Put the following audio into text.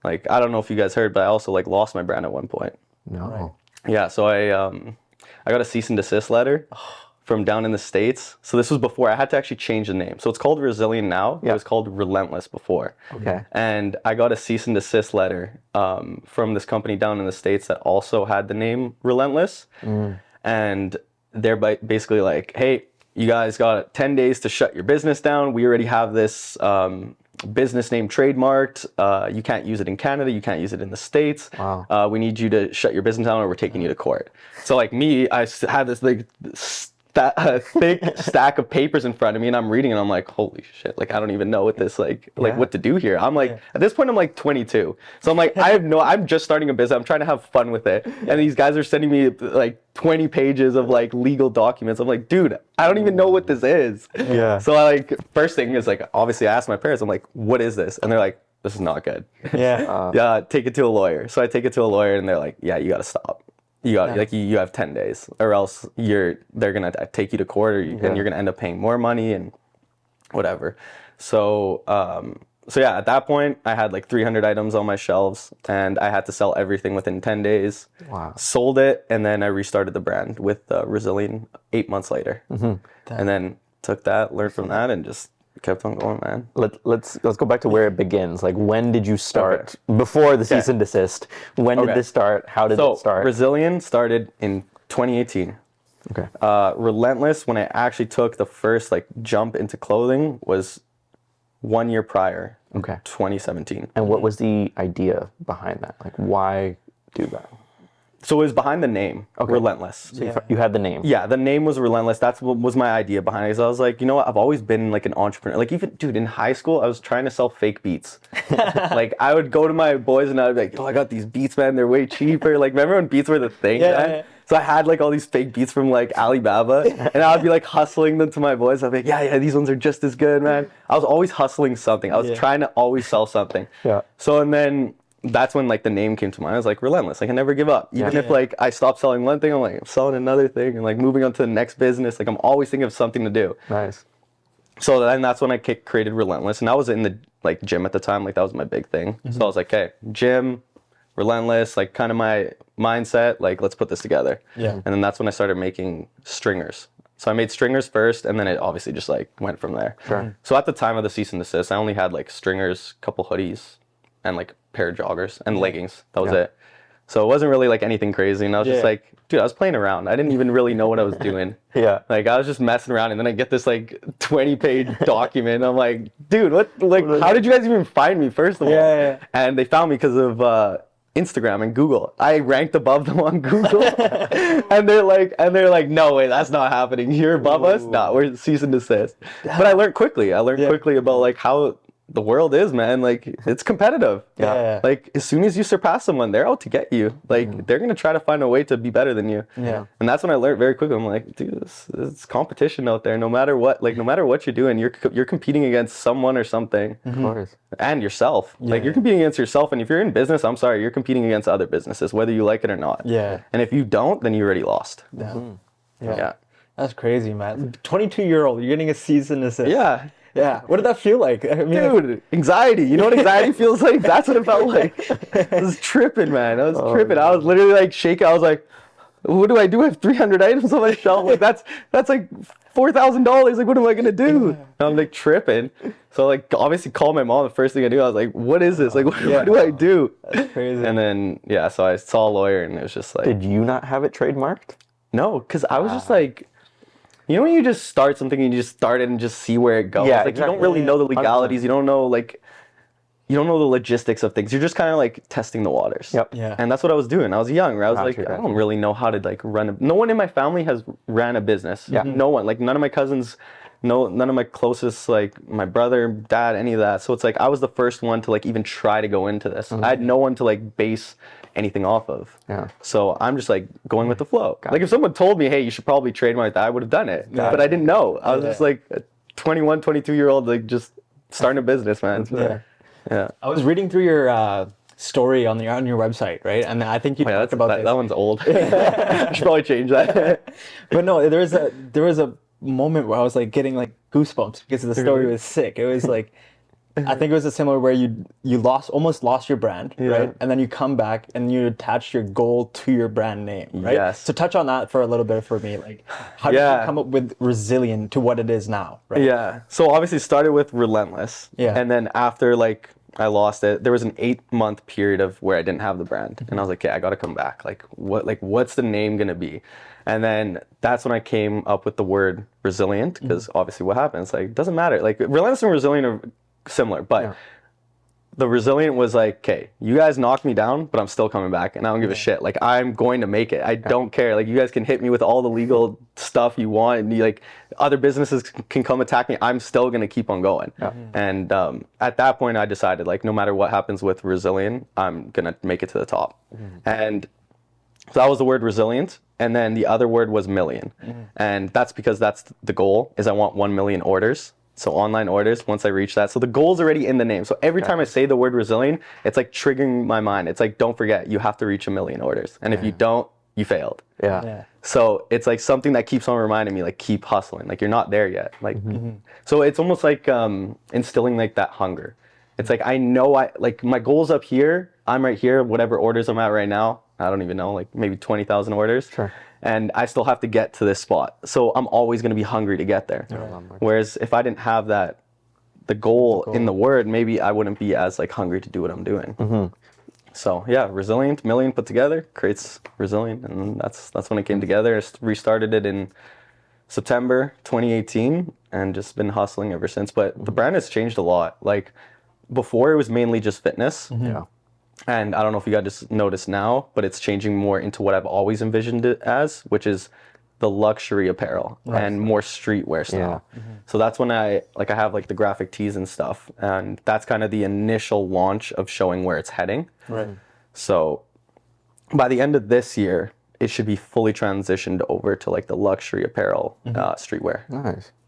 Like, I don't know if you guys heard, but I also like lost my brand at one point. No. Right. Yeah, so I got a cease and desist letter from down in the States. So this was before I had to actually change the name. So it's called Resilient now. It was called Relentless before. Okay. And I got a cease and desist letter from this company down in the States that also had the name Relentless. And they're basically like, hey, you guys got 10 days to shut your business down. We already have this business name trademarked. You can't use it in Canada. You can't use it in the States. Wow. We need you to shut your business down or we're taking you to court. So like me, I had this like thick stack of papers in front of me and I'm reading and I'm like, holy shit, like I don't even know what this like what to do here. I'm like, at this point I'm like 22. So I'm like, I'm just starting a business. I'm trying to have fun with it. And these guys are sending me like 20 pages of like legal documents. I'm like, dude, I don't even know what this is. Yeah. So I like, first thing is like, obviously I asked my parents, I'm like, what is this? And they're like, this is not good. Yeah. Take it to a lawyer. So I take it to a lawyer and they're like, yeah, you got to stop. You got like you have 10 days or else they're gonna take you to court and you're gonna end up paying more money and whatever. So yeah, at that point I had like 300 items on my shelves and I had to sell everything within 10 days. Wow. Sold it and then I restarted the brand with Resilient 8 months later. And then took that, learned from that, and just kept on going, man. Let's go back to where it begins. Like, when did you start? Before the cease and desist, when did this start? How did it start? Resilient started in 2018. Okay. Relentless, when I actually took the first like jump into clothing, was 1 year prior. Okay. 2017. And what was the idea behind that? Like, why do that? So it was behind the name, Relentless. So you had the name. Yeah, the name was Relentless. That's what was my idea behind it. Because I was like, you know what? I've always been like an entrepreneur. Like even, dude, in high school, I was trying to sell fake beats. Like I would go to my boys and I'd be like, yo, I got these beats, man. They're way cheaper. Like remember when beats were the thing, man? So I had like all these fake beats from like Alibaba and I would be like hustling them to my boys. I'd be like, yeah, these ones are just as good, man. I was always hustling something. I was trying to always sell something. Yeah. So and then that's when like the name came to mind. I was like, Relentless. I can never give up. Even if like I stopped selling one thing, I'm like, I'm selling another thing and like moving on to the next business. Like I'm always thinking of something to do. Nice. So then that's when I created Relentless. And I was in the like gym at the time. Like that was my big thing. So I was like, okay, gym, Relentless, like kind of my mindset, like let's put this together. Yeah. And then that's when I started making stringers. So I made stringers first and then it obviously just like went from there. Sure. So at the time of the cease and desist, I only had like stringers, couple hoodies, and like a pair of joggers and leggings. That was it. So it wasn't really like anything crazy. And I was just like, dude, I was playing around. I didn't even really know what I was doing. Like I was just messing around and then I get this like 20-page document. I'm like, dude, what, like, how did you guys even find me first of all? And they found me because of Instagram and Google. I ranked above them on Google. and they're like, no way, that's not happening. You're above us? No, we're cease and desist. But I learned quickly. Quickly about like how the world is, man. Like it's competitive. Like as soon as you surpass someone, they're out to get you. Like they're gonna try to find a way to be better than you. And that's when I learned very quickly. I'm like, dude, it's competition out there. No matter what, like no matter what you're doing, you're competing against someone or something. Of course. And yourself. Like you're competing against yourself. And if you're in business, I'm sorry, you're competing against other businesses, whether you like it or not. And if you don't, then you already lost. Yeah. That's crazy, man. 22-year-old, you're getting a cease and desist. Yeah. What did that feel like? I mean, dude, anxiety. You know what anxiety feels like? That's what it felt like. I was tripping, man. I was tripping. I was literally like shaking. I was like, what do I do? I have 300 items on my shelf. Like that's like $4,000. Like what am I gonna do? And I'm like tripping. So like obviously call my mom. The first thing I do, I was like, what is this? Like what do I do? That's crazy. And then so I saw a lawyer and it was just like, did you not have it trademarked? No, because I was just like, you know when you just start something and you just start it and just see where it goes? Like you don't really know the legalities. 100%. You don't know the logistics of things. You're just kind of like testing the waters. And that's what I was doing. I was young. I was like, I don't really know how to like run no one in my family has ran a business. No one. Like none of my cousins, none of my closest, like my brother, dad, any of that. So it's like I was the first one to like even try to go into this. I had no one to like base anything off of. So I'm just like going with the flow. Like if someone told me, hey, you should probably trademark that, I would have done it. But I didn't know. I was just like a 21, 22-year-old, like just starting a business, man. I was reading through your story on your website, right? And I think you talked about this. That one's old. I should probably change that. But no, there was a moment where I was like getting like goosebumps because the story was sick. It was like I think it was a similar where you almost lost your brand, right? And then you come back and you attach your goal to your brand name, right? Yes. So touch on that for a little bit for me. Like, how did you come up with Resilient to what it is now, right? Yeah. So obviously started with Relentless. Yeah. And then after like I lost it, there was an 8-month period of where I didn't have the brand. And I was like, okay, I gotta come back. What's the name gonna be? And then that's when I came up with the word resilient, because obviously what happens, like, it doesn't matter. Like, relentless and resilient are similar, but the resilient was like, okay, you guys knocked me down, but I'm still coming back, and I don't give a shit. Like, I'm going to make it. I don't care. Like, you guys can hit me with all the legal stuff you want, and like other businesses can come attack me. I'm still gonna keep on going. And at that point, I decided, like, no matter what happens with resilient, I'm gonna make it to the top. And so that was the word resilient. And then the other word was million. And that's because that's the goal, is I want 1 million orders. So online orders, once I reach that. So the goal's already in the name. So every time I say the word resilient, it's like triggering my mind. It's like, don't forget, you have to reach 1 million orders. And if you don't, you failed. So it's like something that keeps on reminding me, like, keep hustling. Like, you're not there yet. Like, so it's almost like instilling like that hunger. It's like, I know like my goal's up here. I'm right here, whatever orders I'm at right now. I don't even know, like maybe 20,000 orders. And I still have to get to this spot. So I'm always going to be hungry to get there. Whereas if I didn't have that, the goal in the word, maybe I wouldn't be as like hungry to do what I'm doing. So yeah, resilient, million put together creates resilient. And that's when it came together. I restarted it in September 2018 and just been hustling ever since. But the brand has changed a lot. Like, before it was mainly just fitness. And I don't know if you guys notice now, but it's changing more into what I've always envisioned it as, which is the luxury apparel and more streetwear style. So that's when I have like the graphic tees and stuff, and that's kind of the initial launch of showing where it's heading. So by the end of this year, it should be fully transitioned over to like the luxury apparel streetwear. Nice.